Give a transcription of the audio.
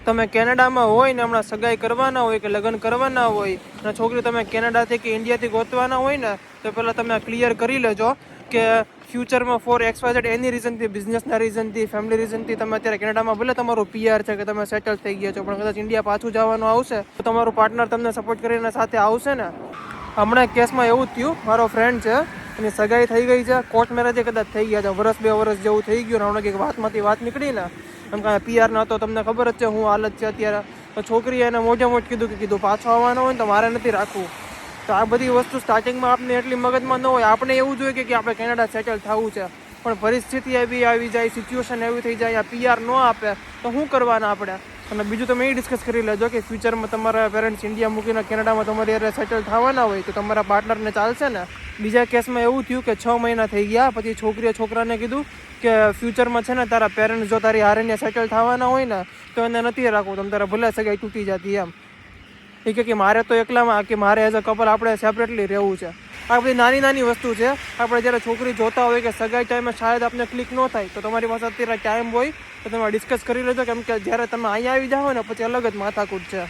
તમે કેનેડામાં હોય ને હમણાં સગાઈ કરવાના હોય કે લગ્ન કરવાના હોય અને છોકરી તમે કેનેડાથી કે ઇન્ડિયાથી ગોતવાના હોય ને તો પહેલાં તમે ક્લિયર કરી લેજો કે ફ્યુચરમાં ફોર XYZ એની રીઝનથી, બિઝનેસના રીઝનથી, ફેમિલી રીઝનથી તમે અત્યારે કેનેડામાં ભલે તમારું PR છે કે તમે સેટલ થઈ ગયા છો, પણ કદાચ ઇન્ડિયા પાછું જવાનું આવશે તો તમારું પાર્ટનર તમને સપોર્ટ કરીને સાથે આવશે ને. હમણાં કેસમાં એવું જ થયું, મારો ફ્રેન્ડ છે એની સગાઈ થઈ ગઈ છે, કોર્ટ મેરેજ કદાચ થઈ ગયા છે, 1-2 વર્ષ જેવું થઈ ગયું ને હમણાં કંઈક વાતમાંથી વાત નીકળી ને એમ કાંઈ PR ન હતો, તમને ખબર જ છે હું હાલત છે અત્યારે. તો છોકરીએ એને મોઢે મોઢ કીધું પાછો આવવાનો હોય ને તો મારે નથી રાખવું. તો આ બધી વસ્તુ સ્ટાર્ટિંગમાં આપણે એટલી મગજમાં ન હોય, આપણે એવું જોઈએ કે આપણે કેનેડા સેટલ થવું છે, પણ પરિસ્થિતિ આવી જાય, સિચ્યુએશન એવી થઈ જાય, આ PR ન આપે તો શું કરવાના આપણે. અને બીજું તમે એ ડિસ્કસ કરી લેજો કે ફ્યુચરમાં તમારા પેરેન્ટ્સ ઇન્ડિયા મૂકીને કેનેડામાં તમારી યારે સેટલ થવાના હોય તો તમારા પાર્ટનરને ચાલશે ને. બીજા કેસમાં એવું થયું કે 6 મહિના થઈ ગયા પછી છોકરીએ છોકરાને કીધું કે ફ્યુચરમાં છે ને તારા પેરેન્ટ્સ જો તારી હારેને સેટલ થવાના હોય ને તો એને નથી રાખવું, તમે તારા ભલે સગાઈ તૂટી જતી એમ. એ કે મારે તો એકલામાં કે મારે એઝ અ કપલ આપણે સેપરેટલી રહેવું છે. આ બધી નાની નાની વસ્તુ છે. આપણે જ્યારે છોકરી જોતા હોય કે સગાઈ ટાઈમે શાયદ આપણે ક્લિક ન થાય તો તમારી પાસે અત્યારે ટાઈમ હોય તો તમે ડિસ્કસ કરી લેજો, કેમ કે જ્યારે તમે અહીંયા આવી જાઓ ને પછી અલગ જ માથાકૂટ છે.